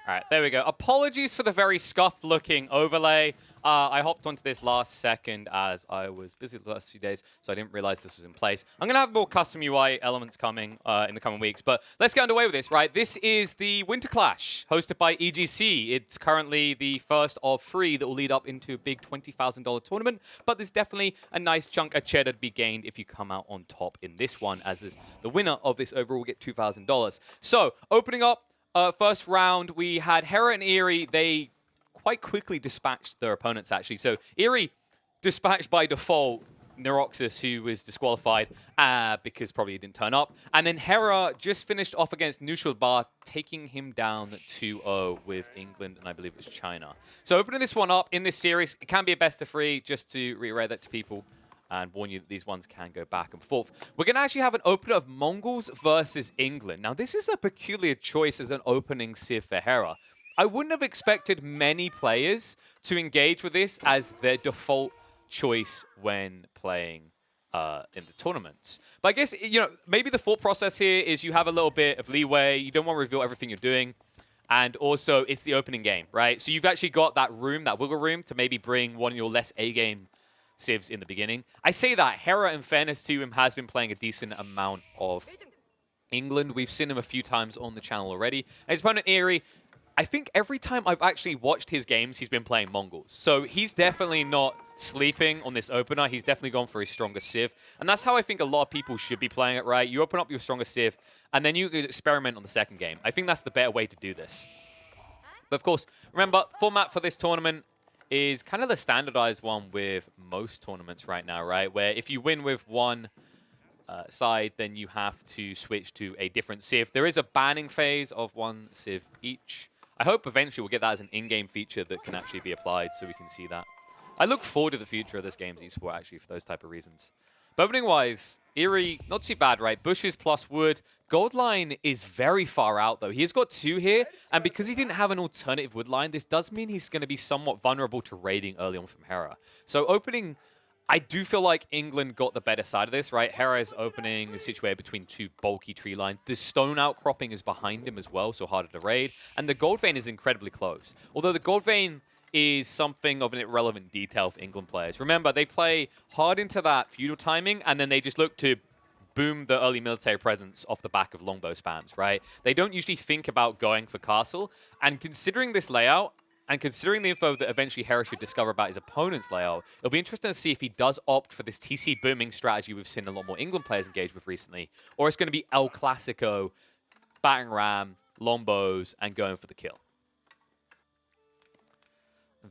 All right, there we go. Apologies for the very scuffed-looking overlay. I hopped onto this last second as I was busy the last few days, so I didn't realize this was in place. I'm going to have more custom UI elements coming in the coming weeks, but let's get underway with this, right? This is the Winter Clash, hosted by EGC. It's currently the first of 3 that will lead up into a big $20,000 tournament, but there's definitely a nice chunk of cheddar to be gained if you come out on top in this one, as the winner of this overall will get $2,000. So, opening up, first round, we had Hera and Eery. They quite quickly dispatched their opponents, actually. So Eery dispatched by default Neuroxus, who was disqualified because probably he didn't turn up. And then Hera just finished off against Neutral Bar, taking him down 2-0 with England, and I believe it was China. So opening this one up in this series, it can be a best of 3, just to reiterate that to people and warn you that these ones can go back and forth. We're going to actually have an opener of Mongols versus England. Now, this is a peculiar choice as an opening civ for Hera. I wouldn't have expected many players to engage with this as their default choice when playing in the tournaments. But I guess, you know, maybe the thought process here is you have a little bit of leeway. You don't want to reveal everything you're doing. And also, it's the opening game, right? So you've actually got that room, that wiggle room, to maybe bring one of your less A-game civs in the beginning. I say that Hera, in fairness to him, has been playing a decent amount of England. We've seen him a few times on the channel already. And his opponent, Eery, I think every time I've actually watched his games, he's been playing Mongols. So he's definitely not sleeping on this opener. He's definitely gone for his strongest civ. And that's how I think a lot of people should be playing it, right? You open up your strongest civ, and then you experiment on the second game. I think that's the better way to do this. But of course, remember, format for this tournament is kind of the standardized one with most tournaments right now, right? Where if you win with one side, then you have to switch to a different civ. There is a banning phase of one civ each. I hope eventually we'll get that as an in-game feature that can actually be applied so we can see that. I look forward to the future of this game's esport, actually, for those type of reasons. But opening-wise, Eery, not too bad, right? Bushes plus wood. Gold line is very far out, though. He's got 2 here, and because he didn't have an alternative wood line, this does mean he's going to be somewhat vulnerable to raiding early on from Hera. So opening, I do feel like England got the better side of this, right? Hera is opening is situated between 2 bulky tree lines. The stone outcropping is behind him as well, so harder to raid. And the gold vein is incredibly close. Although the gold vein is something of an irrelevant detail for England players. Remember, they play hard into that feudal timing, and then they just look to boom the early military presence off the back of longbow spams, right? They don't usually think about going for castle, and considering this layout, and considering the info that eventually Hera should discover about his opponent's layout, it'll be interesting to see if he does opt for this TC booming strategy we've seen a lot more England players engage with recently, or it's going to be El Clasico, battering ram, longbows, and going for the kill.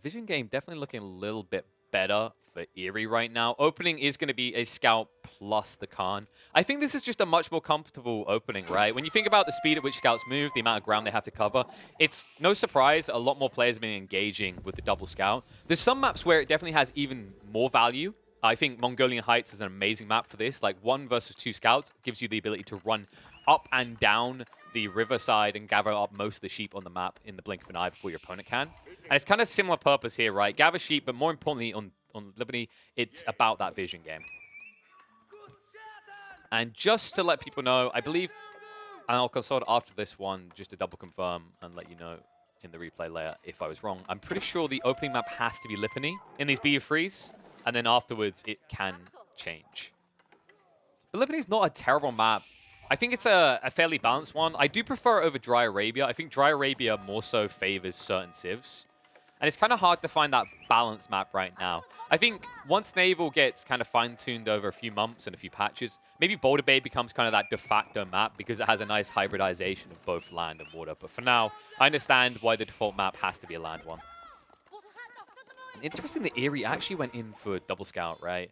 Vision game definitely looking a little bit better for Eery right now. Opening is going to be a scout plus the Khan. I think this is just a much more comfortable opening, right? When you think about the speed at which scouts move, the amount of ground they have to cover, it's no surprise that a lot more players have been engaging with the double scout. There's some maps where it definitely has even more value. I think Mongolian Heights is an amazing map for this. Like 1 versus 2 scouts gives you the ability to run up and down the riverside and gather up most of the sheep on the map in the blink of an eye before your opponent can. And it's kind of similar purpose here, right? Gather sheep, but more importantly on Liberty, it's about that vision game. And just to let people know, I believe, and I'll consult after this one just to double confirm and let you know in the replay layer if I was wrong. I'm pretty sure the opening map has to be Lipany in these BU3s, and then afterwards it can change. But Lipany's not a terrible map. I think it's a fairly balanced one. I do prefer it over Dry Arabia. I think Dry Arabia more so favors certain civs. And it's kind of hard to find that balanced map right now. I think once Naval gets kind of fine-tuned over a few months and a few patches, maybe Boulder Bay becomes kind of that de facto map because it has a nice hybridization of both land and water. But for now, I understand why the default map has to be a land one. And interesting that Eery actually went in for double scout, right?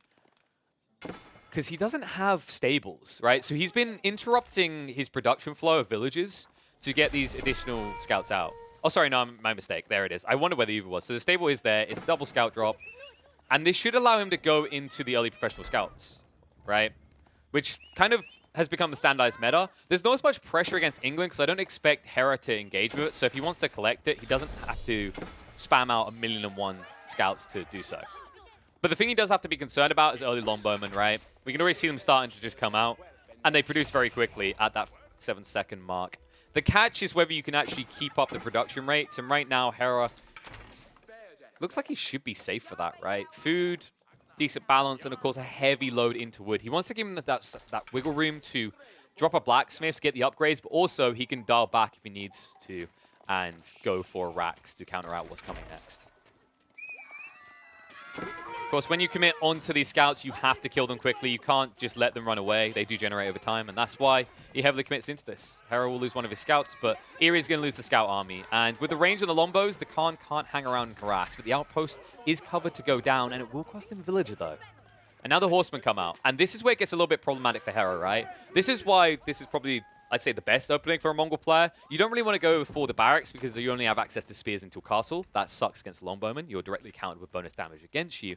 Because he doesn't have stables, right? So he's been interrupting his production flow of villages to get these additional scouts out. Oh, sorry, no, my mistake. There it is. I wonder where the Uber was. So the stable is there. It's a double scout drop. And this should allow him to go into the early professional scouts, right? Which kind of has become the standardized meta. There's not as much pressure against England because I don't expect Hera to engage with it. So if he wants to collect it, he doesn't have to spam out 1,000,001 scouts to do so. But the thing he does have to be concerned about is early longbowmen, right? We can already see them starting to just come out. And they produce very quickly at that 7-second mark. The catch is whether you can actually keep up the production rates. And right now, Hera looks like he should be safe for that, right? Food, decent balance, and of course a heavy load into wood. He wants to give him that wiggle room to drop a blacksmiths, get the upgrades, but also he can dial back if he needs to and go for racks to counter out what's coming next. Of course, when you commit onto these scouts, you have to kill them quickly. You can't just let them run away. They do generate over time, and that's why he heavily commits into this. Hera will lose one of his scouts, but Eery's going to lose the scout army. And with the range on the Lombos, the Khan can't hang around and harass, but the outpost is covered to go down, and it will cost him a villager, though. And now the horsemen come out, and this is where it gets a little bit problematic for Hera, right? This is why this is probably, I'd say, the best opening for a Mongol player. You don't really want to go for the barracks because you only have access to spears until castle. That sucks against the longbowmen. You're directly countered with bonus damage against you.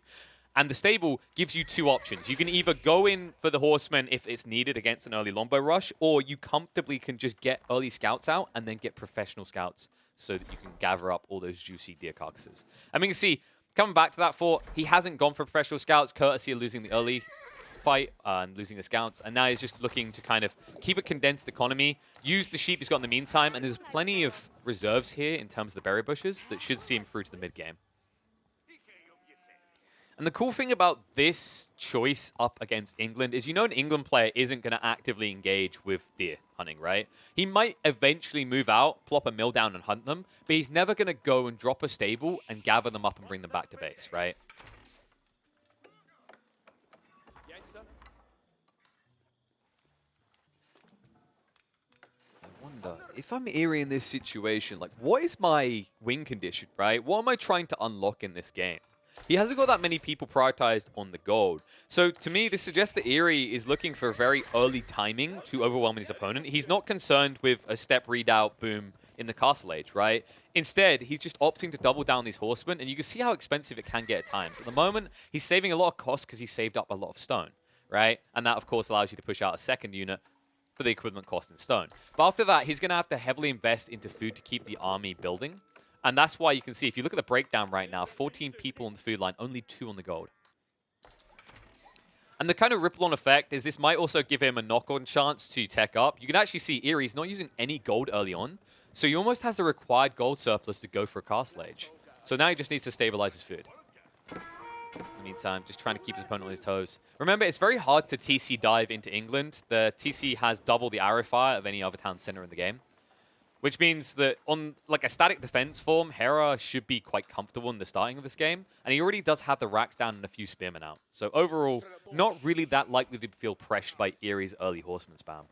And the stable gives you two options. You can either go in for the horsemen if it's needed against an early longbow rush, or you comfortably can just get early scouts out and then get professional scouts so that you can gather up all those juicy deer carcasses. And we can see, coming back to that fort, he hasn't gone for professional scouts, courtesy of losing the early fight and losing the scouts. And now he's just looking to kind of keep a condensed economy, use the sheep he's got in the meantime, and there's plenty of reserves here in terms of the berry bushes that should see him through to the mid-game. And the cool thing about this choice up against England is, you know, an England player isn't going to actively engage with deer hunting, right? He might eventually move out, plop a mill down and hunt them, but he's never going to go and drop a stable and gather them up and bring them back to base, right? Yes, sir. I wonder, if I'm Eery in this situation, like, what is my win condition, right? What am I trying to unlock in this game? He hasn't got that many people prioritized on the gold. So to me, this suggests that Eery is looking for very early timing to overwhelm his opponent. He's not concerned with a step redoubt boom in the castle age, right? Instead, he's just opting to double down these horsemen, and you can see how expensive it can get at times. At the moment, he's saving a lot of cost because he saved up a lot of stone, right? And that, of course, allows you to push out a second unit for the equivalent cost in stone. But after that, he's going to have to heavily invest into food to keep the army building. And that's why you can see, if you look at the breakdown right now, 14 people on the food line, only 2 on the gold. And the kind of ripple-on effect is this might also give him a knock-on chance to tech up. You can actually see Eery's not using any gold early on, so he almost has the required gold surplus to go for a castle age. So now he just needs to stabilize his food. In the meantime, just trying to keep his opponent on his toes. Remember, it's very hard to TC dive into England. The TC has double the arrow fire of any other town center in the game. Which means that on like a static defense form, Hera should be quite comfortable in the starting of this game. And he already does have the racks down and a few spearmen out. So overall, not really that likely to feel pressured by Eery's early horseman spam.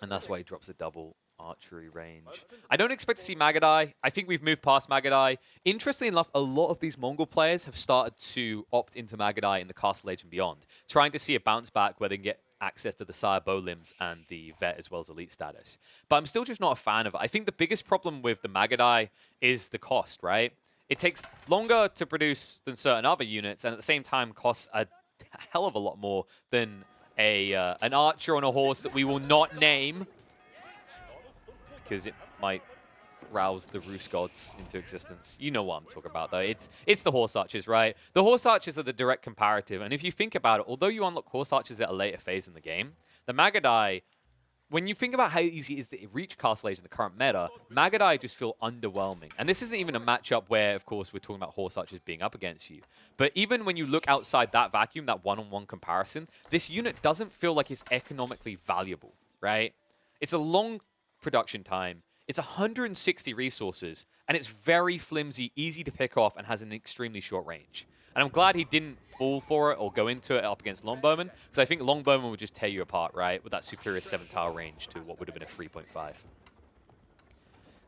And that's why he drops a double archery range. I don't expect to see Magadai. I think we've moved past Magadai. Interestingly enough, a lot of these Mongol players have started to opt into Magadai in the Castle Age and beyond, trying to see a bounce back where they can get access to the Sire Bow Limbs and the Vet as well as Elite status. But I'm still just not a fan of it. I think the biggest problem with the Magadai is the cost, right? It takes longer to produce than certain other units, and at the same time costs a hell of a lot more than an archer on a horse that we will not name, because it might rouse the Roost gods into existence. You know what I'm talking about, though. It's the horse archers, right? The horse archers are the direct comparative, and if you think about it, although you unlock horse archers at a later phase in the game, the Magadai, when you think about how easy it is to reach Castle Age in the current meta, Magadai just feel underwhelming. And this isn't even a matchup where, of course, we're talking about horse archers being up against you. But even when you look outside that vacuum, that one-on-one comparison, this unit doesn't feel like it's economically valuable, right? It's a long production time. It's 160 resources, and it's very flimsy, easy to pick off, and has an extremely short range. And I'm glad he didn't fall for it or go into it up against Longbowman, because I think Longbowman would just tear you apart, right, with that superior 7-tile range to what would have been a 3.5.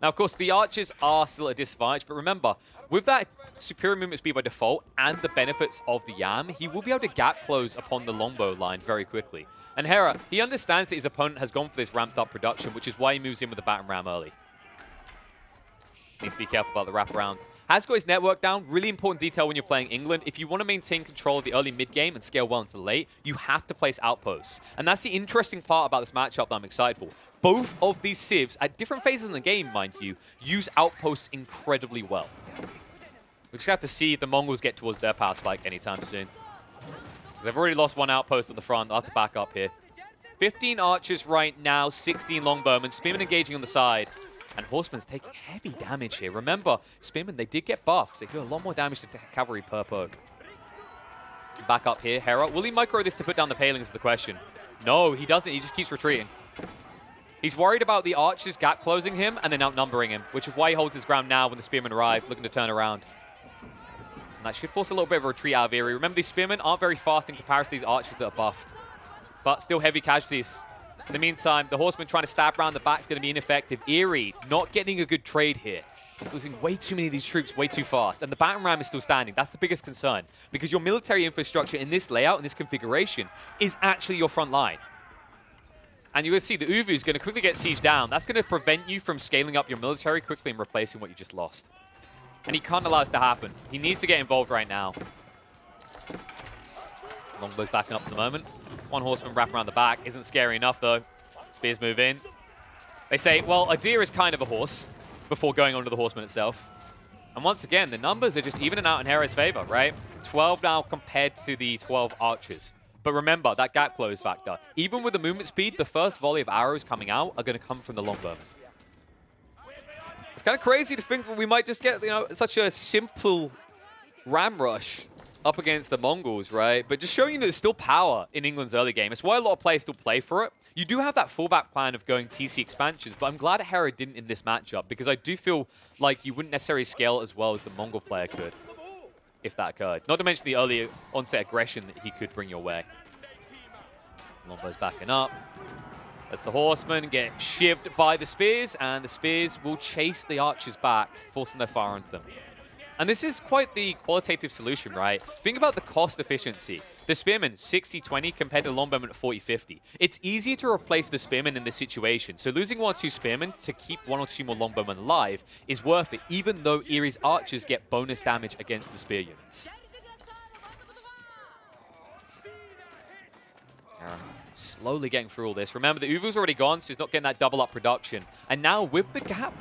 Now, of course, the archers are still at a disadvantage, but remember, with that superior movement speed by default and the benefits of the Yam, he will be able to gap close upon the longbow line very quickly. And Hera, he understands that his opponent has gone for this ramped up production, which is why he moves in with the baton ram early. Needs to be careful about the wraparound. Has got his network down. Really important detail when you're playing England. If you want to maintain control of the early mid-game and scale well into the late, you have to place outposts. And that's the interesting part about this matchup that I'm excited for. Both of these civs, at different phases in the game, mind you, use outposts incredibly well. We just have to see if the Mongols get towards their power spike anytime soon. They've already lost one outpost at the front. They'll have to back up here. 15 archers right now, 16 longbowmen. Spearmen engaging on the side. And Horseman's taking heavy damage here. Remember, Spearmen, they did get buffs. They do a lot more damage to cavalry per poke. Back up here, Hera. Will he micro this to put down the palings is the question. No, he doesn't. He just keeps retreating. He's worried about the archers gap closing him and then outnumbering him, which is why he holds his ground now when the Spearmen arrive, looking to turn around. And that should force a little bit of a retreat out of Eery. Remember, these Spearmen aren't very fast in comparison to these archers that are buffed. But still heavy casualties. In the meantime, the Horseman trying to stab around the back is going to be ineffective. Eery not getting a good trade here. He's losing way too many of these troops way too fast. And the battering ram is still standing. That's the biggest concern. Because your military infrastructure in this layout, in this configuration, is actually your front line. And you're going to see the Uvu is going to quickly get sieged down. That's going to prevent you from scaling up your military quickly and replacing what you just lost. And he can't allow this to happen. He needs to get involved right now. Longbow's backing up for the moment. One Horseman wrap around the back. Isn't scary enough, though. Spears move in. They say, well, a deer is kind of a horse before going on to the Horseman itself. And once again, the numbers are just evening out in Hera's favor, right? 12 now compared to the 12 archers. But remember, that gap close factor. Even with the movement speed, the first volley of arrows coming out are going to come from the longbowmen. It's kind of crazy to think that we might just get, such a simple ram rush up against the Mongols, right? But just showing you that there's still power in England's early game. It's why a lot of players still play for it. You do have that fallback plan of going TC expansions, but I'm glad Hera didn't in this matchup because I do feel like you wouldn't necessarily scale as well as the Mongol player could, if that occurred. Not to mention the early onset aggression that he could bring your way. Longbow's backing up. As the Horsemen get shivved by the Spears, and the Spears will chase the Archers back, forcing their fire onto them. And this is quite the qualitative solution, right? Think about the cost efficiency. The Spearmen, 60-20 compared to the Longbowmen at 40-50. It's easier to replace the Spearmen in this situation, so losing 1 or 2 Spearmen to keep 1 or 2 more Longbowmen alive is worth it, even though Eerie's Archers get bonus damage against the Spear units. Slowly getting through all this. Remember, the Uvu's already gone, so he's not getting that double-up production. And now, with the gap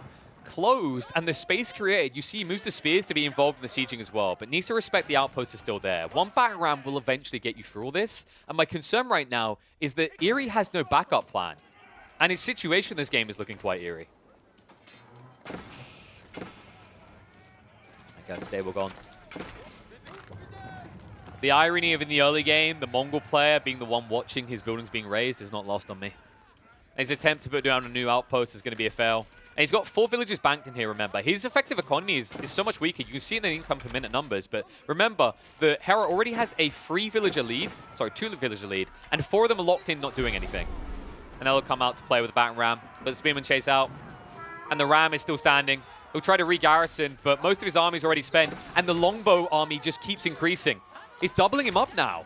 closed and the space created, you see he moves the Spears to be involved in the sieging as well, but needs to respect the outposts are still there. One battering ram will eventually get you through all this, and my concern right now is that Eery has no backup plan. And his situation in this game is looking quite eerie. Okay, stable gone. The irony of in the early game, the Mongol player being the one watching his buildings being raised is not lost on me. His attempt to put down a new outpost is going to be a fail. And he's got 4 villages banked in here, remember. His effective economy is so much weaker. You can see it in the income per minute numbers. But remember, the Hera already has a 3 villager lead. Sorry, 2 villager lead. And 4 of them are locked in, not doing anything. And they'll come out to play with the battering ram. But the Spearmen chase out. And the ram is still standing. He'll try to re-garrison, but most of his army is already spent. And the longbow army just keeps increasing. He's doubling him up now.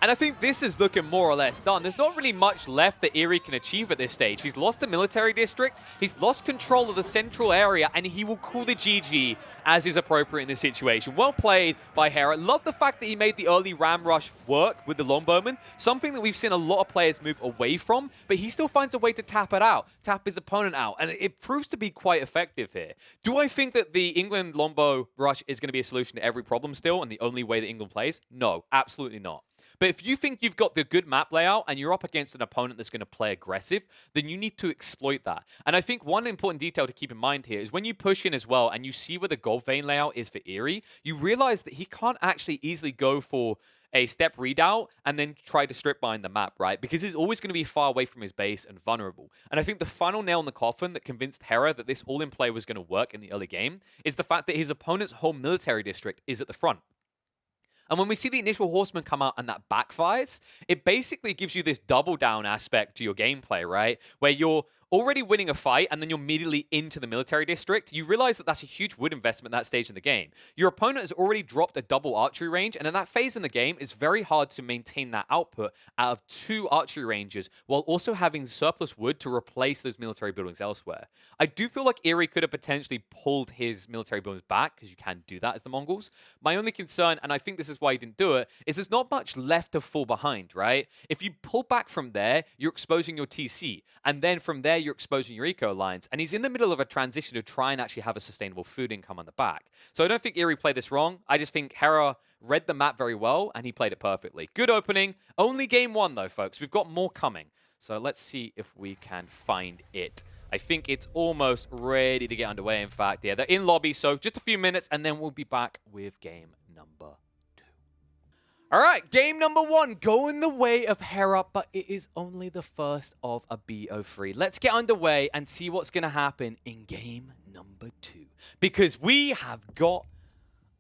And I think this is looking more or less done. There's not really much left that Eery can achieve at this stage. He's lost the military district, he's lost control of the central area, and he will call the GG as is appropriate in this situation. Well played by Hera. Love the fact that he made the early ram rush work with the longbowmen, something that we've seen a lot of players move away from, but he still finds a way to tap it out, tap his opponent out, and it proves to be quite effective here. Do I think that the England longbow rush is going to be a solution to every problem still, and the only way that England plays? No, absolutely not. But if you think you've got the good map layout and you're up against an opponent that's going to play aggressive, then you need to exploit that. And I think one important detail to keep in mind here is when you push in as well and you see where the gold vein layout is for Eery, you realize that he can't actually easily go for a step redoubt and then try to strip mine the map, right? Because he's always going to be far away from his base and vulnerable. And I think the final nail in the coffin that convinced Hera that this all-in play was going to work in the early game is the fact that his opponent's whole military district is at the front. And when we see the initial Horseman come out and that backfires, it basically gives you this double down aspect to your gameplay, right? Where you're already winning a fight and then you're immediately into the military district. You realize that that's a huge wood investment at that stage in the game. Your opponent has already dropped a double archery range, and in that phase in the game, it's very hard to maintain that output out of 2 archery ranges while also having surplus wood to replace those military buildings elsewhere. I do feel like Eery could have potentially pulled his military buildings back, because you can do that as the Mongols. My only concern, and I think this is is why he didn't do it, is there's not much left to fall behind, right? If you pull back from there, you're exposing your TC. And then from there, you're exposing your eco lines. And he's in the middle of a transition to try and actually have a sustainable food income on the back. So I don't think Eery played this wrong. I just think Hera read the map very well, and he played it perfectly. Good opening. Only game one, though, folks. We've got more coming. So let's see if we can find it. I think it's almost ready to get underway, in fact. Yeah, they're in lobby, so just a few minutes, and then we'll be back with game number 2. All right, game number 1 going the way of Hera, but it is only the first of a BO3. Let's get underway and see what's going to happen in game number 2. Because we have got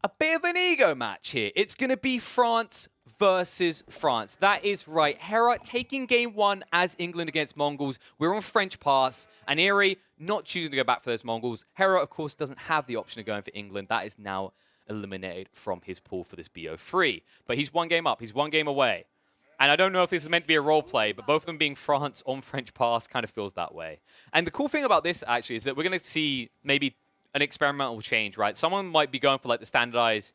a bit of an ego match here. It's going to be France versus France. That is right. Hera taking game 1 as England against Mongols. We're on French pass, and Eery not choosing to go back for those Mongols. Hera, of course, doesn't have the option of going for England. That is now eliminated from his pool for this BO3. But he's 1 game up. He's 1 game away. And I don't know if this is meant to be a role play, but both of them being France on French pass kind of feels that way. And the cool thing about this, actually, is that we're going to see maybe an experimental change, right? Someone might be going for like the standardized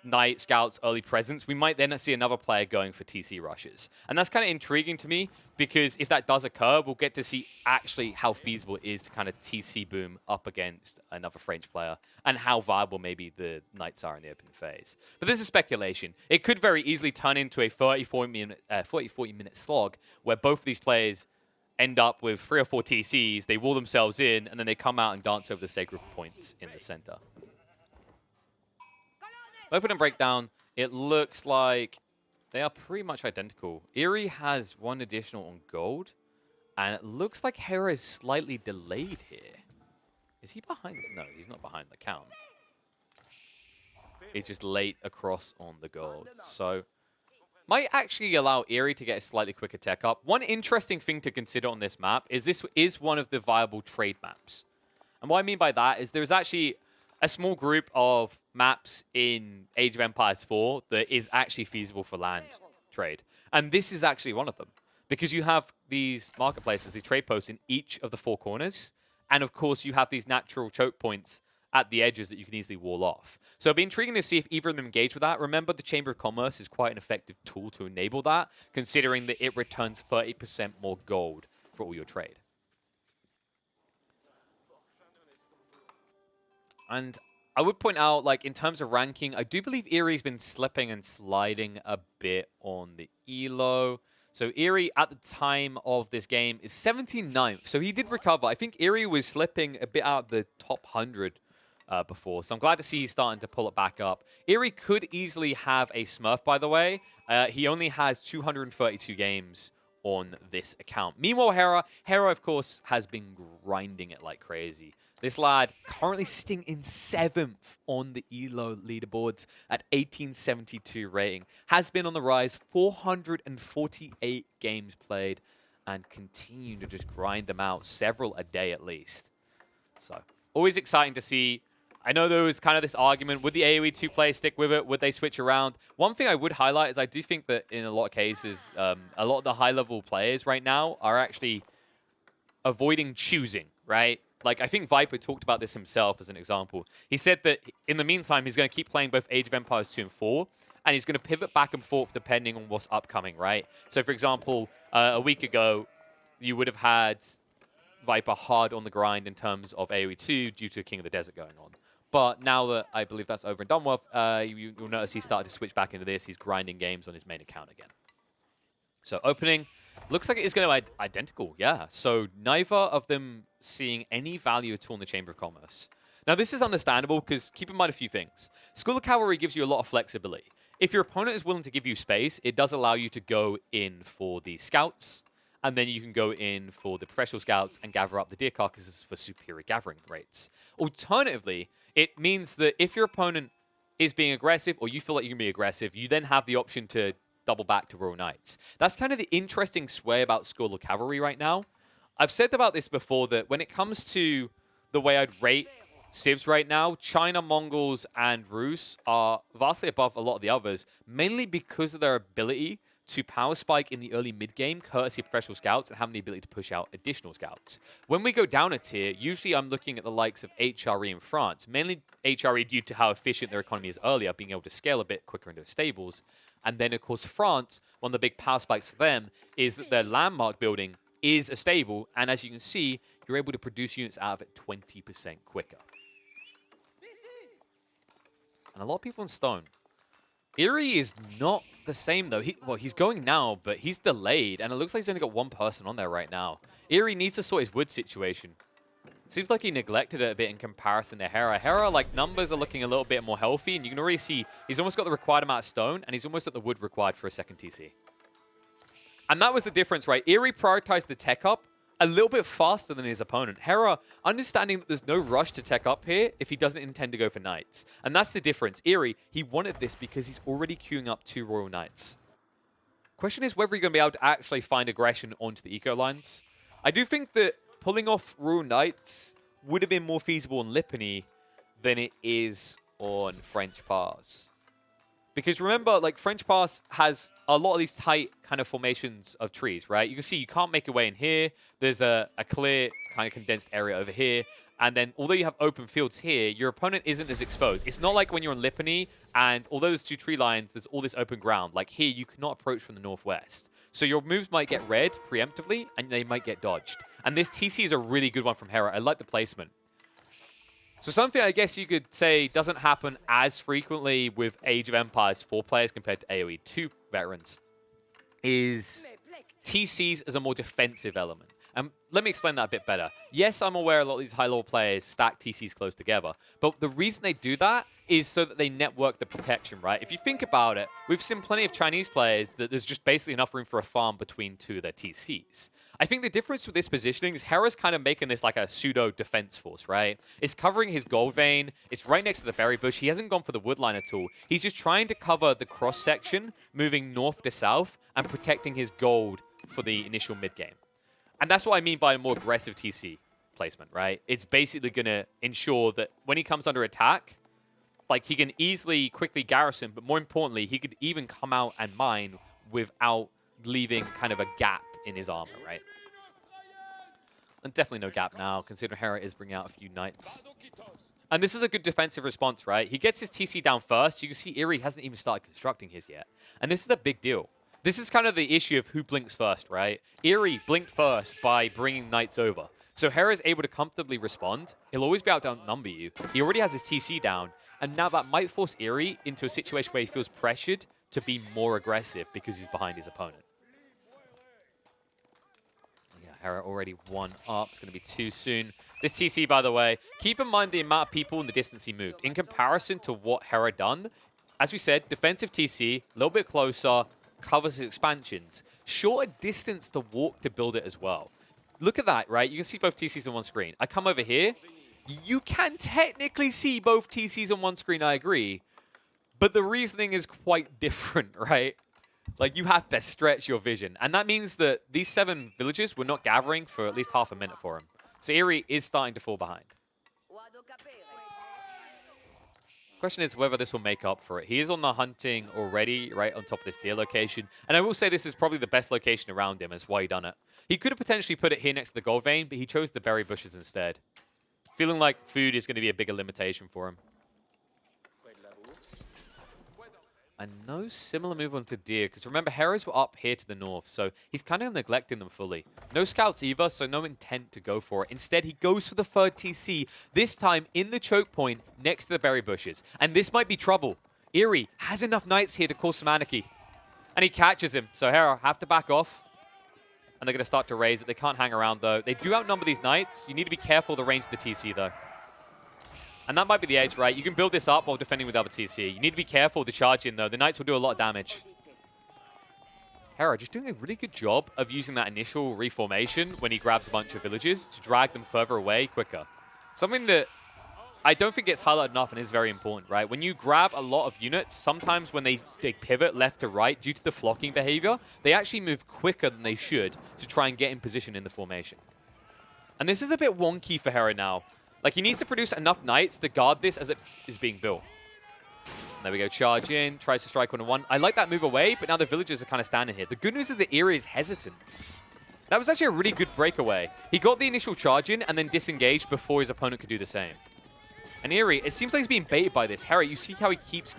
Knight, Scouts, early presence. We might then see another player going for TC rushes. And that's kind of intriguing to me, because if that does occur, we'll get to see actually how feasible it is to kind of TC boom up against another French player, and how viable maybe the Knights are in the open phase. But this is speculation. It could very easily turn into a 40-40 minute slog, where both of these players end up with 3 or 4 TCs, they wall themselves in, and then they come out and dance over the sacred points in the center. Open and breakdown, it looks like they are pretty much identical. Eery has 1 additional on gold, and it looks like Hera is slightly delayed here. Is he behind? No, he's not behind the count. He's just late across on the gold. So, might actually allow Eery to get a slightly quicker tech up. One interesting thing to consider on this map is this is one of the viable trade maps. And what I mean by that is there's actually a small group of maps in Age of Empires 4 that is actually feasible for land trade. And this is actually one of them. Because you have these marketplaces, these trade posts in each of the 4 corners. And of course, you have these natural choke points at the edges that you can easily wall off. So it'll be intriguing to see if either of them engage with that. Remember, the Chamber of Commerce is quite an effective tool to enable that, considering that it returns 30% more gold for all your trade. And I would point out, like, in terms of ranking, I do believe Eery's been slipping and sliding a bit on the elo. So Eery, at the time of this game, is 79th. So he did recover. I think Eery was slipping a bit out of the top 100 before. So I'm glad to see he's starting to pull it back up. Eery could easily have a Smurf, by the way. He only has 232 games on this account. Meanwhile, Hera, of course, has been grinding it like crazy. This lad currently sitting in 7th on the ELO leaderboards at 1872 rating. Has been on the rise, 448 games played, and continuing to just grind them out, several a day at least. So, always exciting to see. I know there was kind of this argument, would the AoE 2 players stick with it? Would they switch around? One thing I would highlight is I do think that in a lot of cases, a lot of the high-level players right now are actually avoiding choosing, right? Like, I think Viper talked about this himself as an example. He said that in the meantime, he's going to keep playing both Age of Empires 2 and 4, and he's going to pivot back and forth depending on what's upcoming, right? So, for example, a week ago, you would have had Viper hard on the grind in terms of AoE 2 due to King of the Desert going on. But now that I believe that's over and done with, you'll notice he started to switch back into this. He's grinding games on his main account again. So, opening. Looks like it is going to be identical, yeah. So neither of them seeing any value at all in the Chamber of Commerce. Now, this is understandable because keep in mind a few things. School of Cavalry gives you a lot of flexibility. If your opponent is willing to give you space, it does allow you to go in for the Scouts, and then you can go in for the Professional Scouts and gather up the Deer Carcasses for superior gathering rates. Alternatively, it means that if your opponent is being aggressive, or you feel like you can be aggressive, you then have the option to double back to Royal Knights. That's kind of the interesting sway about School of Cavalry right now. I've said about this before that when it comes to the way I'd rate civs right now, China, Mongols, and Rus are vastly above a lot of the others, mainly because of their ability to power spike in the early mid-game, courtesy of professional scouts, and having the ability to push out additional scouts. When we go down a tier, usually I'm looking at the likes of HRE in France, mainly HRE due to how efficient their economy is earlier, being able to scale a bit quicker into their stables. And then, of course, France, one of the big power spikes for them is that their landmark building is a stable, and as you can see, you're able to produce units out of it 20% quicker. And a lot of people in stone. Eery is not the same, though. Well, he's going now, but he's delayed, and it looks like he's only got one person on there right now. Eery needs to sort his wood situation. Seems like he neglected it a bit in comparison to Hera. Hera, like, numbers are looking a little bit more healthy, and you can already see he's almost got the required amount of stone, and he's almost at the wood required for a second TC. And that was the difference, right? Eery prioritized the tech up a little bit faster than his opponent. Hera, understanding that there's no rush to tech up here if he doesn't intend to go for knights. And that's the difference. Eery, he wanted this because he's already queuing up 2 royal knights. Question is whether you're going to be able to actually find aggression onto the eco lines. I do think that pulling off royal knights would have been more feasible on Lipany than it is on French Pass. Because remember, like, French Pass has a lot of these tight kind of formations of trees, right? You can see you can't make your way in here. There's a clear kind of condensed area over here. And then, although you have open fields here, your opponent isn't as exposed. It's not like when you're on Lipany, and although there's 2 tree lines, there's all this open ground. Like here, you cannot approach from the northwest. So your moves might get read preemptively, and they might get dodged. And this TC is a really good one from Hera. I like the placement. So something I guess you could say doesn't happen as frequently with Age of Empires 4 players compared to AoE 2 veterans is TCs as a more defensive element. And let me explain that a bit better. Yes, I'm aware a lot of these high-level players stack TCs close together, but the reason they do that is so that they network the protection, right? If you think about it, we've seen plenty of Chinese players that there's just basically enough room for a farm between 2 of their TCs. I think the difference with this positioning is Hera's kind of making this like a pseudo-defense force, right? It's covering his gold vein. It's right next to the berry bush. He hasn't gone for the wood line at all. He's just trying to cover the cross-section, moving north to south, and protecting his gold for the initial mid-game. And that's what I mean by a more aggressive TC placement, right? It's basically going to ensure that when he comes under attack, like, he can easily, quickly garrison, but more importantly, he could even come out and mine without leaving kind of a gap in his armor, right? And definitely no gap now, considering Hera is bringing out a few knights. And this is a good defensive response, right? He gets his TC down first. You can see Eery hasn't even started constructing his yet. And this is a big deal. This is kind of the issue of who blinks first, right? Eery blinked first by bringing knights over. So Hera's able to comfortably respond. He'll always be able to outnumber you. He already has his TC down. And now that might force Eery into a situation where he feels pressured to be more aggressive because he's behind his opponent. Yeah, Hera already 1 up. It's going to be too soon. This TC, by the way, keep in mind the amount of people in the distance he moved. In comparison to what Hera done, as we said, defensive TC, a little bit closer, covers his expansions. Shorter distance to walk to build it as well. Look at that, right? You can see both TCs on one screen. I come over here. You can technically see both TCs on one screen, I agree. But the reasoning is quite different, right? Like, you have to stretch your vision. And that means that these 7 villages were not gathering for at least half a minute for him. So Eery is starting to fall behind. Question is whether this will make up for it. He is on the hunting already, right on top of this deer location. And I will say this is probably the best location around him. That's why he done it. He could have potentially put it here next to the gold vein, but he chose the berry bushes instead. Feeling like food is going to be a bigger limitation for him. And no similar move onto deer, because remember, Heras were up here to the north, so he's kind of neglecting them fully. No scouts either, so no intent to go for it. Instead, he goes for the 3rd TC, this time in the choke point next to the berry bushes. And this might be trouble. Eery has enough knights here to cause some anarchy. And he catches him, so Hera have to back off. And they're going to start to raise it. They can't hang around, though. They do outnumber these knights. You need to be careful of the range of the TC, though. And that might be the edge, right? You can build this up while defending with other TC. You need to be careful of the charge in, though. The knights will do a lot of damage. Hera just doing a really good job of using that initial reformation when he grabs a bunch of villages to drag them further away quicker. Something that I don't think gets highlighted enough and is very important, right? When you grab a lot of units, sometimes when they pivot left to right due to the flocking behavior, they actually move quicker than they should to try and get in position in the formation. And this is a bit wonky for Hera now. Like, he needs to produce enough knights to guard this as it is being built. There we go, charge in, tries to strike 1-on-1. I like that move away, but now the villagers are kind of standing here. The good news is that Eery is hesitant. That was actually a really good breakaway. He got the initial charge in and then disengaged before his opponent could do the same. And Eery, it seems like he's being baited by this. Hera, you see how he keeps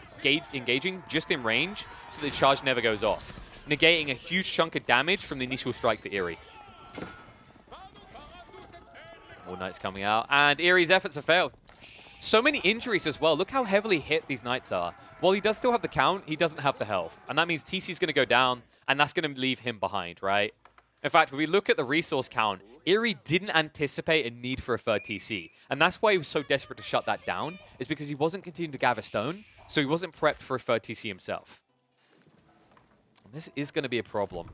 engaging just in range so the charge never goes off, negating a huge chunk of damage from the initial strike for Eery. More knights coming out, and Eery's efforts have failed. So many injuries as well. Look how heavily hit these knights are. While he does still have the count, he doesn't have the health. And that means TC's going to go down, and that's going to leave him behind, right? In fact, when we look at the resource count, Eery didn't anticipate a need for a third TC. And that's why he was so desperate to shut that down, is because he wasn't continuing to gather stone, so he wasn't prepped for a third TC himself. And this is going to be a problem.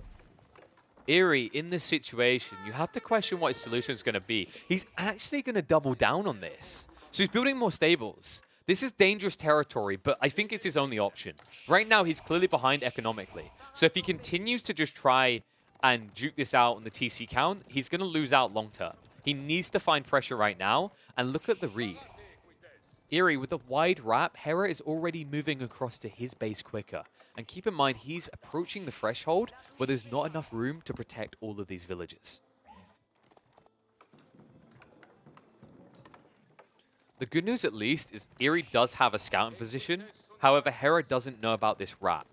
Eery, in this situation, you have to question what his solution is going to be. He's actually going to double down on this. So he's building more stables. This is dangerous territory, but I think it's his only option. Right now, he's clearly behind economically. So if he continues to just try and juke this out on the TC count, he's going to lose out long term. He needs to find pressure right now, and look at the read. Eery, with a wide wrap, Hera is already moving across to his base quicker. And keep in mind, he's approaching the threshold where there's not enough room to protect all of these villages. The good news, at least, is Eery does have a scouting position. However, Hera doesn't know about this wrap.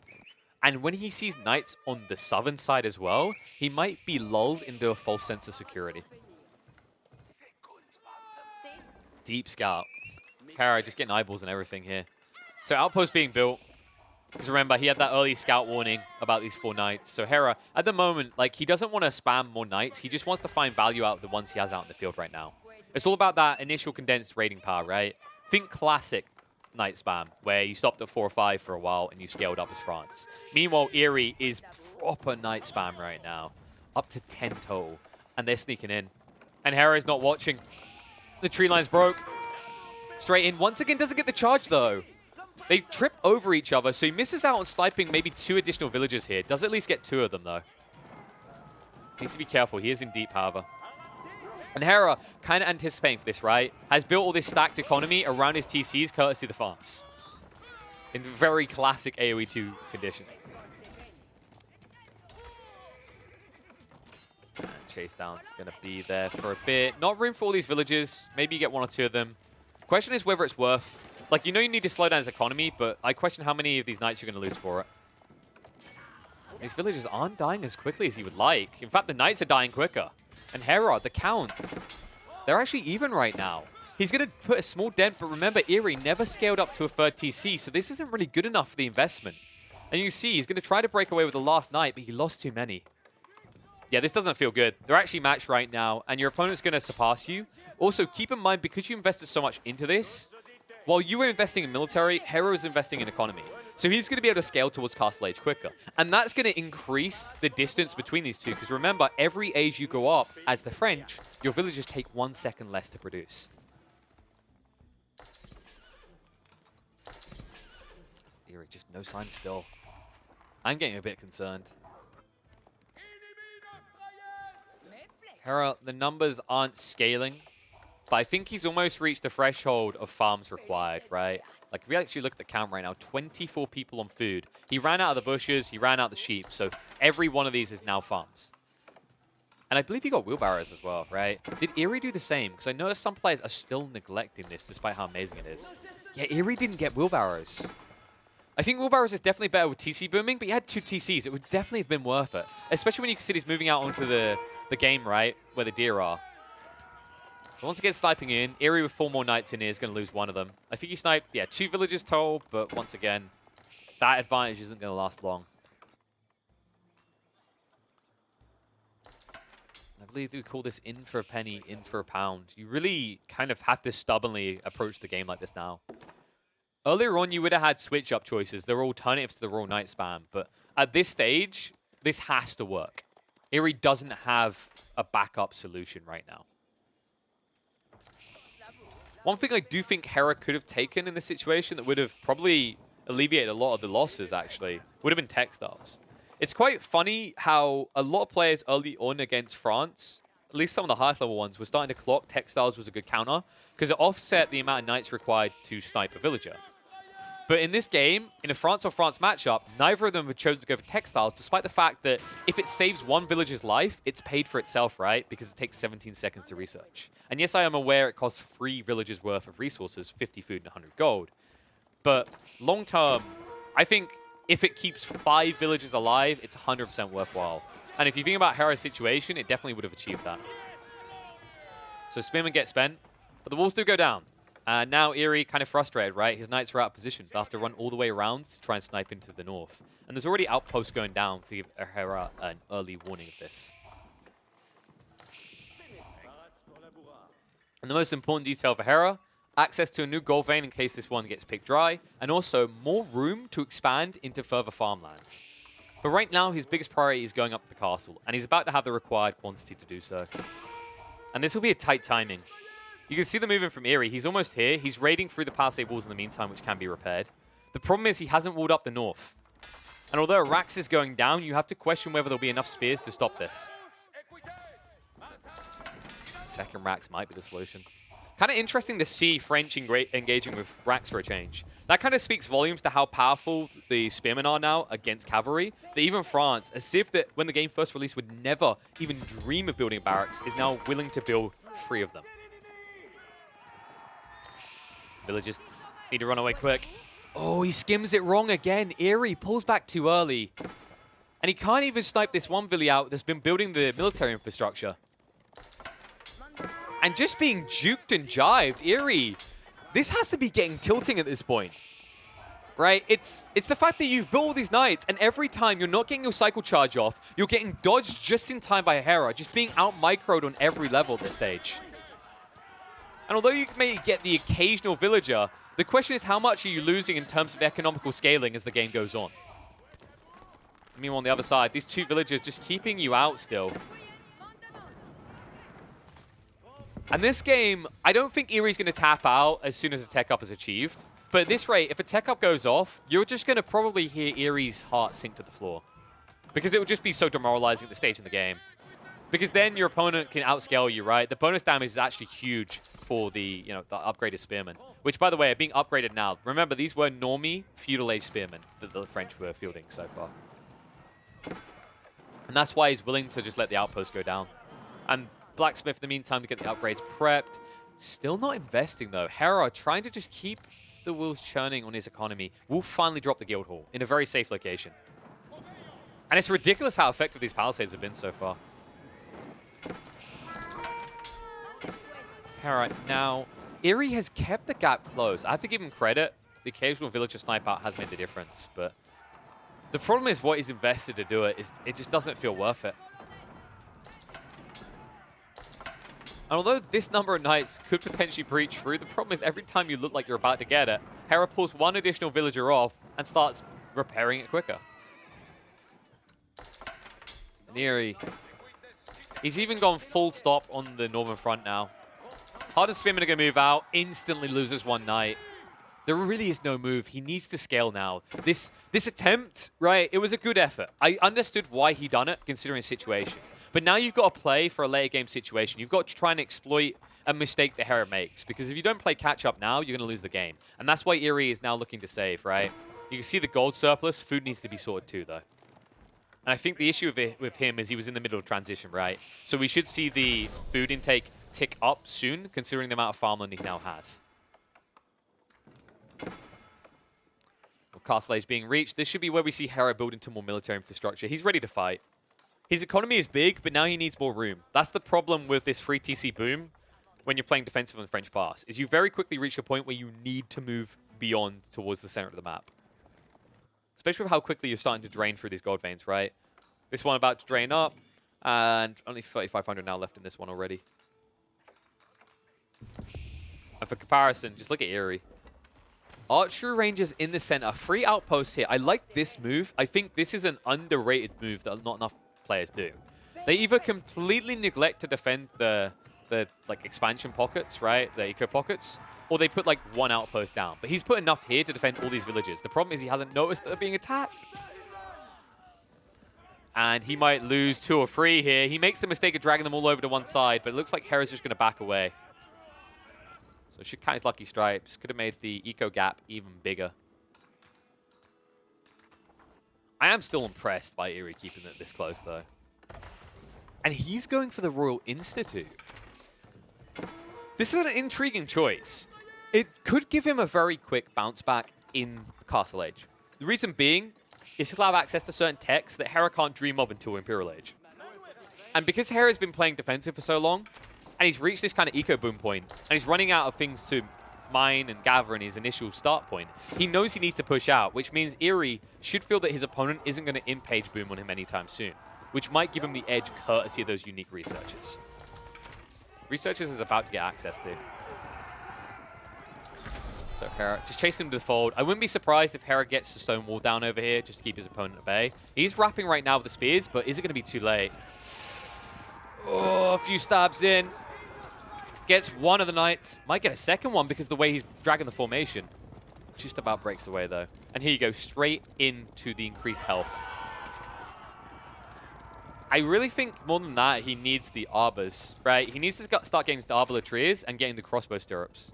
And when he sees knights on the southern side as well, he might be lulled into a false sense of security. Deep scout. Hera just getting eyeballs and everything here. So outpost being built. Because remember, he had that early scout warning about these 4 knights. So Hera, at the moment, like, he doesn't want to spam more knights. He just wants to find value out of the ones he has out in the field right now. It's all about that initial condensed raiding power, right? Think classic knight spam, where you stopped at 4 or 5 for a while and you scaled up as France. Meanwhile, Eery is proper knight spam right now. Up to 10 total. And they're sneaking in. And Hera is not watching. The tree line's broke. Straight in. Once again, doesn't get the charge, though. They trip over each other, so he misses out on sniping maybe 2 additional villagers here. Does at least get 2 of them, though. Needs to be careful. He is in deep, however. And Hera, kind of anticipating for this, right? Has built all this stacked economy around his TCs, courtesy of the farms. In very classic AoE 2 condition. And chase down's going to be there for a bit. Not room for all these villagers. Maybe you get 1 or 2 of them. Question is whether it's worth... Like, you know you need to slow down his economy, but I question how many of these knights you're going to lose for it. These villagers aren't dying as quickly as he would like. In fact, the knights are dying quicker. And Hera, the count, they're actually even right now. He's going to put a small dent, but remember, Eery never scaled up to a 3rd TC, so this isn't really good enough for the investment. And you can see, he's going to try to break away with the last knight, but he lost too many. Yeah, this doesn't feel good. They're actually matched right now, and your opponent's going to surpass you. Also, keep in mind, because you invested so much into this, while you were investing in military, Hera was investing in economy. So he's going to be able to scale towards Castle Age quicker. And that's going to increase the distance between these two. Because remember, every age you go up, as the French, your villagers take 1 second less to produce. Eery, just no sign still. I'm getting a bit concerned. Hera, the numbers aren't scaling. But I think he's almost reached the threshold of farms required, right? Like, if we actually look at the count right now, 24 people on food. He ran out of the bushes, he ran out the sheep, so every one of these is now farms. And I believe he got wheelbarrows as well, right? Did Eery do the same? Because I noticed some players are still neglecting this, despite how amazing it is. Yeah, Eery didn't get wheelbarrows. I think wheelbarrows is definitely better with TC booming, but he had 2 TCs. It would definitely have been worth it. Especially when you consider he's moving out onto the game, right? Where the deer are. So once again, sniping in. Eery with 4 more knights in here is going to lose 1 of them. I think he sniped, yeah, 2 villagers total, but once again, that advantage isn't going to last long. I believe we call this in for a penny, in for a pound. You really kind of have to stubbornly approach the game like this now. Earlier on, you would have had switch-up choices. There were alternatives to the raw knight spam, but at this stage, this has to work. Eery doesn't have a backup solution right now. One thing I do think Hera could have taken in this situation that would have probably alleviated a lot of the losses, actually, would have been textiles. It's quite funny how a lot of players early on against France, at least some of the highest level ones, were starting to clock textiles was a good counter because it offset the amount of knights required to snipe a villager. But in this game, in a France or France matchup, neither of them have chosen to go for textiles, despite the fact that if it saves one villager's life, it's paid for itself, right? Because it takes 17 seconds to research. And yes, I am aware it costs 3 villagers worth of resources, 50 food and 100 gold. But long term, I think if it keeps 5 villagers alive, it's 100% worthwhile. And if you think about Hera's situation, it definitely would have achieved that. So Spearman gets spent, but the walls do go down. And now Eery kind of frustrated, right? His knights are out of position. They'll have to run all the way around to try and snipe into the north. And there's already outposts going down to give Hera an early warning of this. And the most important detail for Hera, access to a new gold vein in case this one gets picked dry, and also more room to expand into further farmlands. But right now, his biggest priority is going up to the castle, and he's about to have the required quantity to do so. And this will be a tight timing. You can see the movement from Eery. He's almost here. He's raiding through the palisade walls in the meantime, which can be repaired. The problem is he hasn't walled up the north. And although Rax is going down, you have to question whether there'll be enough spears to stop this. Second Rax might be the solution. Kind of interesting to see French engaging with Rax for a change. That kind of speaks volumes to how powerful the spearmen are now against cavalry. That even France, as if that when the game first released would never even dream of building barracks, is now willing to build 3 of them. Villagers need to run away quick. Oh, he skims it wrong again. Eery pulls back too early. And he can't even snipe this one Villy out that's been building the military infrastructure. And just being juked and jived, Eery, this has to be getting tilting at this point. Right? It's the fact that you've built all these knights, and every time you're not getting your cycle charge off, you're getting dodged just in time by Hera, just being out-microed on every level at this stage. And although you may get the occasional villager, the question is how much are you losing in terms of economical scaling as the game goes on? Meanwhile, on the other side, these 2 villagers just keeping you out still. And this game, I don't think Eery's going to tap out as soon as a tech up is achieved. But at this rate, if a tech up goes off, you're just going to probably hear Eery's heart sink to the floor. Because it would just be so demoralizing at the stage in the game. Because then your opponent can outscale you, right? The bonus damage is actually huge for the, the upgraded spearmen. Which, by the way, are being upgraded now. Remember, these were normie feudal age spearmen that the French were fielding so far. And that's why he's willing to just let the outpost go down. And Blacksmith, in the meantime, to get the upgrades prepped. Still not investing, though. Hera, trying to just keep the wheels churning on his economy, will finally drop the guild hall in a very safe location. And it's ridiculous how effective these palisades have been so far. Alright, now, Eery has kept the gap close. I have to give him credit. The occasional villager snipe out has made the difference, but the problem is what he's invested to do it just doesn't feel worth it. And although this number of knights could potentially breach through, the problem is every time you look like you're about to get it, Hera pulls one additional villager off and starts repairing it quicker. And Eery, he's even gone full stop on the northern front now. Hardest Spearman are going to move out, instantly loses 1 knight. There really is no move. He needs to scale now. This attempt, right, it was a good effort. I understood why he done it, considering his situation. But now you've got to play for a later game situation. You've got to try and exploit a mistake that Hera makes. Because if you don't play catch-up now, you're going to lose the game. And that's why Eery is now looking to save, right? You can see the gold surplus. Food needs to be sorted too, though. And I think the issue with him is he was in the middle of transition, right? So we should see the food intake tick up soon, considering the amount of farmland he now has. Well, Castle Age being reached. This should be where we see Hera build into more military infrastructure. He's ready to fight. His economy is big, but now he needs more room. That's the problem with this free TC boom when you're playing defensive on the French pass, is you very quickly reach a point where you need to move beyond towards the center of the map. Especially with how quickly you're starting to drain through these gold veins, right? This one about to drain up, and only 3,500 now left in this one already. And for comparison, just look at Eery. Archery Rangers in the center, 3 outposts here. I like this move. I think this is an underrated move that not enough players do. They either completely neglect to defend the like expansion pockets, right? The eco pockets, or they put like 1 outpost down. But he's put enough here to defend all these villages. The problem is he hasn't noticed that they're being attacked. And he might lose 2 or 3 here. He makes the mistake of dragging them all over to one side, but it looks like Hera's just going to back away. So should count his lucky stripes. Could have made the eco gap even bigger. I am still impressed by Eery keeping it this close, though. And he's going for the Royal Institute. This is an intriguing choice. It could give him a very quick bounce back in Castle Age. The reason being is he'll have access to certain techs that Hera can't dream of until Imperial Age. And because Hera's been playing defensive for so long, and he's reached this kind of eco boom point, and he's running out of things to mine and gather in his initial start point, he knows he needs to push out, which means Eery should feel that his opponent isn't going to in-page boom on him anytime soon, which might give him the edge courtesy of those unique researchers. Researchers is about to get access to. So Hera just chasing him to the fold. I wouldn't be surprised if Hera gets the stone wall down over here just to keep his opponent at bay. He's wrapping right now with the spears, but is it going to be too late? Oh, a few stabs in. Gets one of the knights. Might get a second one because of the way he's dragging the formation. Just about breaks away, though. And here you go, straight into the increased health. I really think more than that, he needs the arbors, right? He needs to start getting the arbor latriers and getting the crossbow stirrups.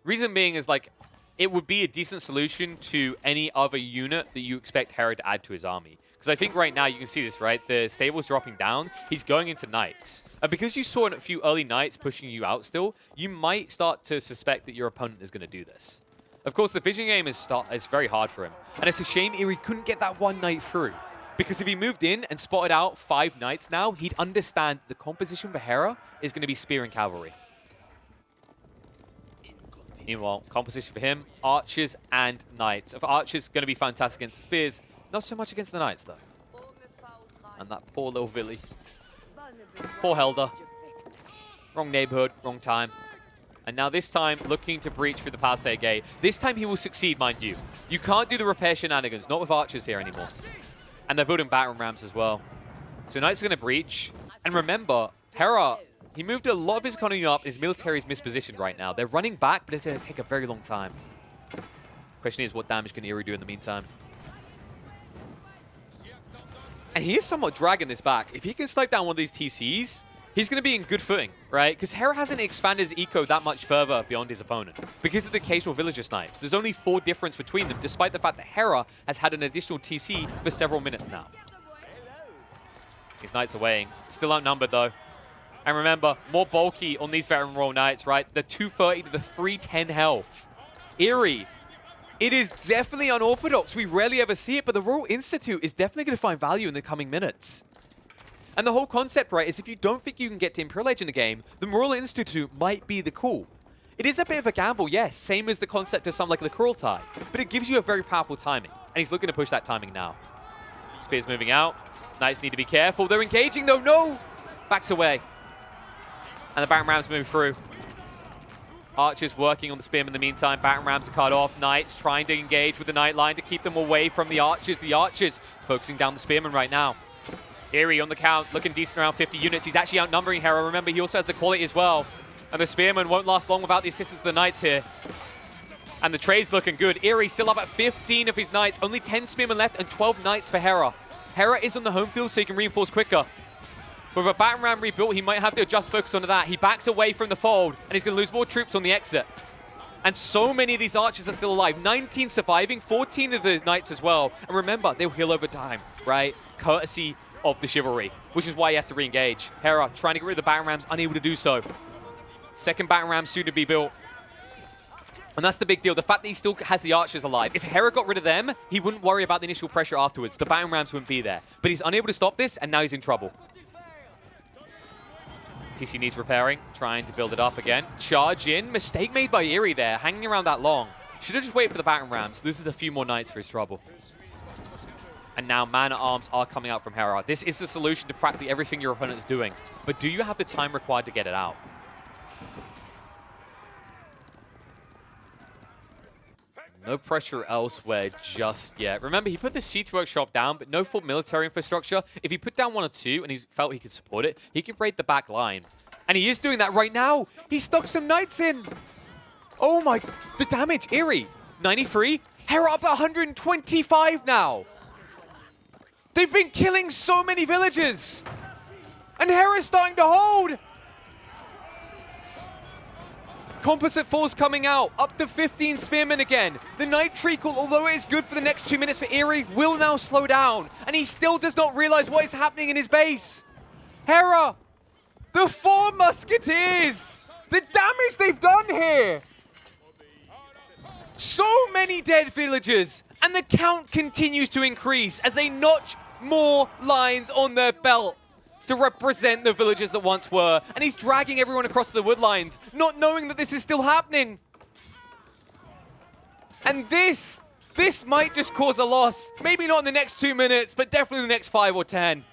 Reason being is, like, it would be a decent solution to any other unit that you expect Hera to add to his army. Because I think right now, you can see this, right? The stable's dropping down. He's going into knights. And because you saw a few early knights pushing you out still, you might start to suspect that your opponent is going to do this. Of course, the vision game is very hard for him. And it's a shame Eery couldn't get that one knight through. Because if he moved in and spotted out 5 knights now, he'd understand the composition for Hera is going to be spear and cavalry. Meanwhile, composition for him, archers and knights. If archers going to be fantastic against the spears, not so much against the knights, though. And that poor little Villy. Poor Helder. Wrong neighborhood, wrong time. And now this time, looking to breach through the Passe Gate. This time he will succeed, mind you. You can't do the repair shenanigans, not with archers here anymore. And they're building battering rams as well. So knights are going to breach. And remember, Hera, he moved a lot of his economy up. His military is mispositioned right now. They're running back, but it's going to take a very long time. Question is, what damage can Eery do in the meantime? And he is somewhat dragging this back. If he can snipe down one of these TCs, he's going to be in good footing, right? Because Hera hasn't expanded his eco that much further beyond his opponent. Because of the occasional villager snipes. There's only 4 difference between them, despite the fact that Hera has had an additional TC for several minutes now. His knights are weighing. Still outnumbered, though. And remember, more bulky on these veteran royal knights, right? The 230 to the 310 health. Eery. It is definitely unorthodox. We rarely ever see it, but the Royal Institute is definitely going to find value in the coming minutes. And the whole concept, right, is if you don't think you can get to Imperial Age in the game, the Royal Institute might be the call. It is a bit of a gamble, yes, same as the concept of something like the Kurultai, but it gives you a very powerful timing, and he's looking to push that timing now. Spear's moving out. Knights need to be careful. They're engaging, though. No! Backs away. And the battering rams move through. Archers working on the spearmen in the meantime. Battering rams are cut off. Knights trying to engage with the knight line to keep them away from the archers. The archers focusing down the spearmen right now. Eery on the count, looking decent around 50 units. He's actually outnumbering Hera. Remember, he also has the quality as well. And the spearmen won't last long without the assistance of the knights here. And the trade's looking good. Eery still up at 15 of his knights. Only 10 spearmen left and 12 knights for Hera. Hera is on the home field so he can reinforce quicker. With a battering ram rebuilt, he might have to adjust focus onto that. He backs away from the fold, and he's going to lose more troops on the exit. And so many of these archers are still alive. 19 surviving, 14 of the knights as well. And remember, they'll heal over time, right? Courtesy of the chivalry, which is why he has to re-engage. Hera trying to get rid of the battering rams, unable to do so. Second battering ram soon to be built. And that's the big deal, the fact that he still has the archers alive. If Hera got rid of them, he wouldn't worry about the initial pressure afterwards. The battering rams wouldn't be there. But he's unable to stop this, and now he's in trouble. TC needs repairing, trying to build it up again. Charge in, mistake made by Eery there, hanging around that long. Should have just waited for the battering rams. Loses a few more knights for his trouble. And now man-at-arms are coming out from Hera. This is the solution to practically everything your opponent is doing. But do you have the time required to get it out? No pressure elsewhere just yet. Remember, he put the siege workshop down, but no full military infrastructure. If he put down 1 or 2 and he felt he could support it, he could raid the back line. And he is doing that right now. He stuck some knights in. Oh my, the damage, Eery. 93, Hera up at 125 now. They've been killing so many villagers. And Hera's starting to hold. Composite force coming out, up to 15 spearmen again. The Night Treacle, although it is good for the next 2 minutes for Eery, will now slow down. And he still does not realize what is happening in his base. Hera, the 4 Musketeers, the damage they've done here. So many dead villagers, and the count continues to increase as they notch more lines on their belt to represent the villagers that once were. And he's dragging everyone across the wood lines, not knowing that this is still happening. And this might just cause a loss. Maybe not in the next 2 minutes, but definitely in the next 5 or 10.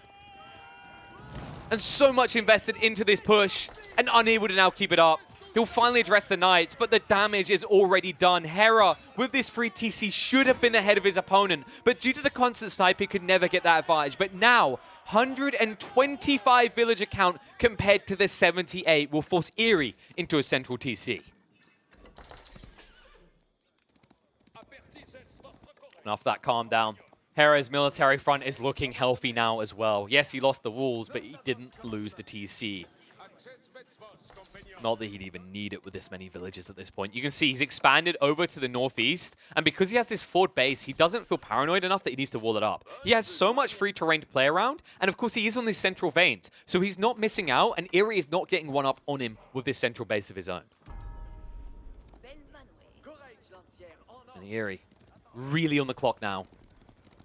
And so much invested into this push, and unable to now keep it up. He'll finally address the Knights, but the damage is already done. Hera, with this free TC, should have been ahead of his opponent, but due to the constant snipe, he could never get that advantage. But now, 125 villager count compared to the 78 will force Eery into a central TC. And after that calm down, Hera's military front is looking healthy now as well. Yes, he lost the walls, but he didn't lose the TC. Not that he'd even need it with this many villages at this point. You can see he's expanded over to the northeast, and because he has this fort base, he doesn't feel paranoid enough that he needs to wall it up. He has so much free terrain to play around, and of course he is on these central veins, so he's not missing out, and Eery is not getting one up on him with this central base of his own. And Eery, really on the clock now.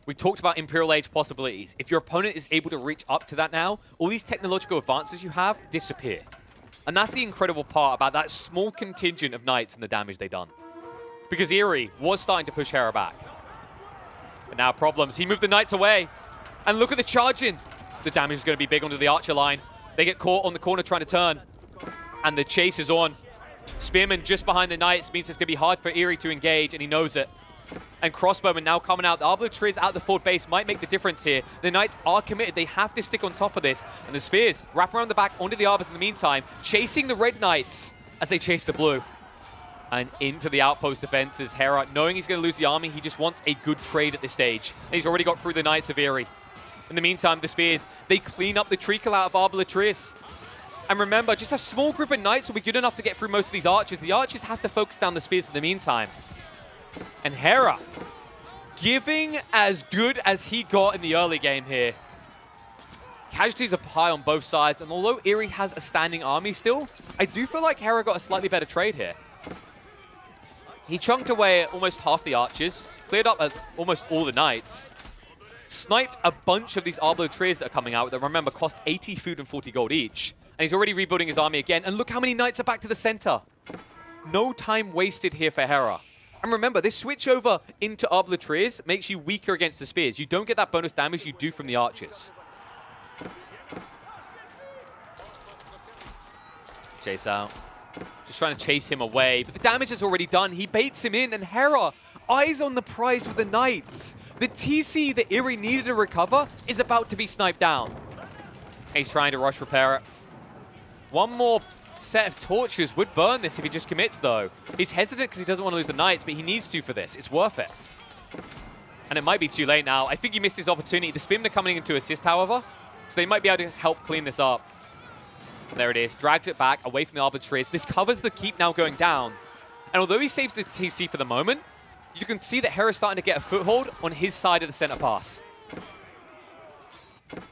We talked about Imperial Age possibilities. If your opponent is able to reach up to that now, all these technological advances you have disappear. And that's the incredible part about that small contingent of Knights and the damage they've done. Because Eery was starting to push Hera back. But now problems. He moved the Knights away. And look at the charge in. The damage is going to be big onto the Archer line. They get caught on the corner trying to turn. And the chase is on. Spearman just behind the Knights means it's going to be hard for Eery to engage, and he knows it. And Crossbowman now coming out. The Arbiter out the fort base might make the difference here. The Knights are committed. They have to stick on top of this. And the Spears wrap around the back onto the Arbors in the meantime, chasing the Red Knights as they chase the Blue. And into the outpost defenses. Hera, knowing he's going to lose the army, he just wants a good trade at this stage. And he's already got through the Knights of Eery. In the meantime, the Spears, they clean up the treacle out of Arbalatrius. And remember, just a small group of Knights will be good enough to get through most of these Archers. The Archers have to focus down the Spears in the meantime. And Hera, giving as good as he got in the early game here. Casualties are high on both sides, and although Eery has a standing army still, I do feel like Hera got a slightly better trade here. He chunked away at almost half the Archers, cleared up almost all the Knights, sniped a bunch of these Arbalatriers that are coming out that, remember, cost 80 food and 40 gold each. And he's already rebuilding his army again, and look how many Knights are back to the center. No time wasted here for Hera. And remember, this switch over into Arbalatriers makes you weaker against the Spears. You don't get that bonus damage you do from the Archers. Chase out. Just trying to chase him away. But the damage is already done. He baits him in. And Hera, eyes on the prize with the Knights. The TC that Eery needed to recover is about to be sniped down. He's trying to rush repair it. One more set of torches would burn this if he just commits, though. He's hesitant because he doesn't want to lose the Knights, but he needs to for this. It's worth it. And it might be too late now. I think he missed his opportunity. The Spearmen are coming in to assist, however, so they might be able to help clean this up. And there it is. Drags it back away from the Arbiters. This covers the keep now going down. And although he saves the TC for the moment, you can see that Hera's starting to get a foothold on his side of the center pass. And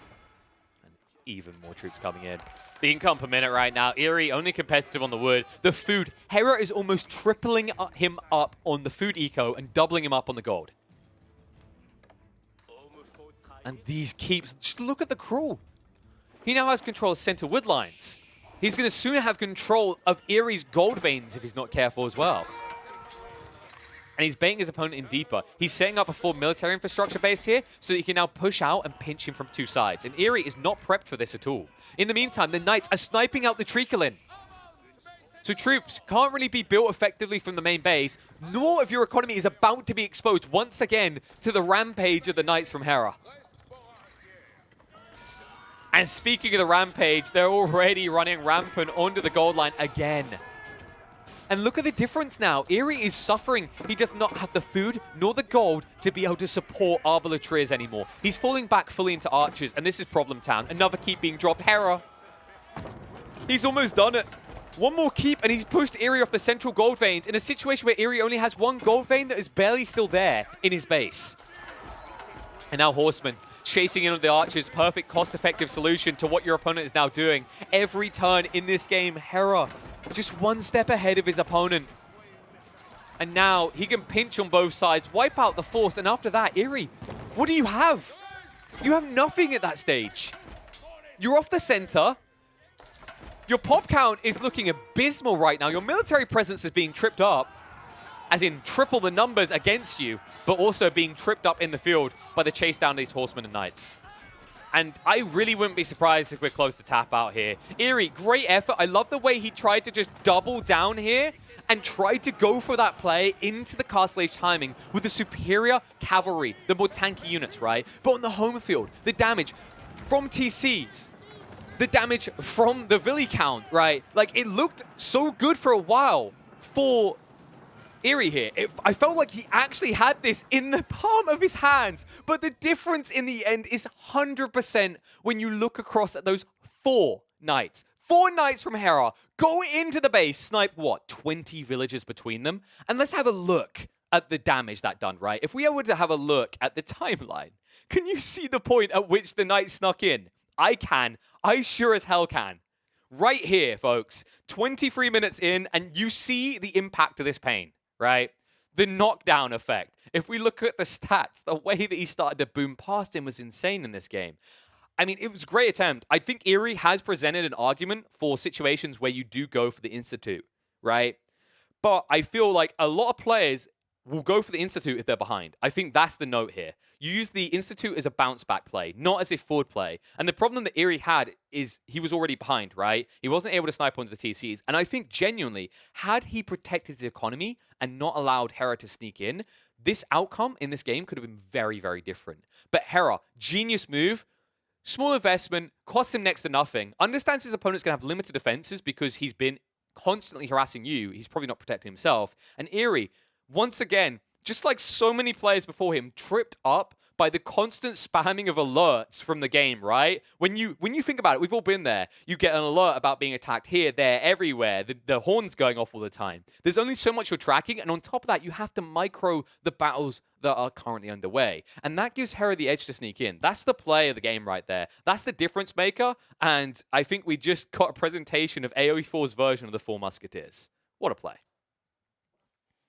even more troops coming in. The income per minute right now. Eery only competitive on the wood. The food. Hera is almost tripling him up on the food eco and doubling him up on the gold. And these keeps. Just look at the crawl. He now has control of center wood lines. He's going to soon have control of Eery's gold veins if he's not careful as well. And he's baiting his opponent in deeper. He's setting up a full military infrastructure base here so that he can now push out and pinch him from two sides. And Eery is not prepped for this at all. In the meantime, the Knights are sniping out the treacle. So troops can't really be built effectively from the main base, nor if your economy is about to be exposed once again to the rampage of the Knights from Hera. And speaking of the rampage, they're already running rampant onto the gold line again. And look at the difference now. Eery is suffering. He does not have the food nor the gold to be able to support Arbalatriers anymore. He's falling back fully into Archers, and this is problem town. Another keep being dropped. Hera. He's almost done it. One more keep, and he's pushed Eery off the central gold veins in a situation where Eery only has one gold vein that is barely still there in his base. And now Horseman chasing in on the archers. Perfect cost-effective solution to what your opponent is now doing. Every turn in this game, Hera just one step ahead of his opponent. And now he can pinch on both sides, wipe out the force, and after that, Eery, what do you have? You have nothing at that stage. You're off the center. Your pop count is looking abysmal right now. Your military presence is being tripped up, as in triple the numbers against you, but also being tripped up in the field by the chase down these horsemen and knights. And I really wouldn't be surprised if we're close to tap out here. Eery, great effort. I love the way he tried to just double down here and tried to go for that play into the castle age timing with the superior cavalry, the more tanky units, right? But on the home field, the damage from TCs, the damage from the Villi count, right? Like, it looked so good for a while for Eery here. I felt like he actually had this in the palm of his hands, but the difference in the end is 100% when you look across at those 4 knights. 4 knights from Hera go into the base, snipe, what, 20 villagers between them? And let's have a look at the damage that done, right? If we were to have a look at the timeline, can you see the point at which the knight snuck in? I can. I sure as hell can. Right here, folks. 23 minutes in, and you see the impact of this pain, right? The knockdown effect. If we look at the stats, the way that he started to boom past him was insane in this game. I mean, it was a great attempt. I think Eery has presented an argument for situations where you do go for the Institute, right? But I feel like a lot of players will go for the Institute if they're behind. I think that's the note here. You use the Institute as a bounce back play, not as a forward play. And the problem that Eery had is he was already behind, right? He wasn't able to snipe onto the TCs. And I think genuinely, had he protected his economy and not allowed Hera to sneak in, this outcome in this game could have been very, very different. But Hera, genius move. Small investment, costs him next to nothing. Understands his opponent's going to have limited defenses because he's been constantly harassing you. He's probably not protecting himself. And Eery, once again, just like so many players before him, tripped up by the constant spamming of alerts from the game, right? When you think about it, we've all been there. You get an alert about being attacked here, there, everywhere. The horn's going off all the time. There's only so much you're tracking, and on top of that, you have to micro the battles that are currently underway. And that gives Hera the edge to sneak in. That's the play of the game right there. That's the difference maker, and I think we just got a presentation of AoE4's version of the Four Musketeers. What a play.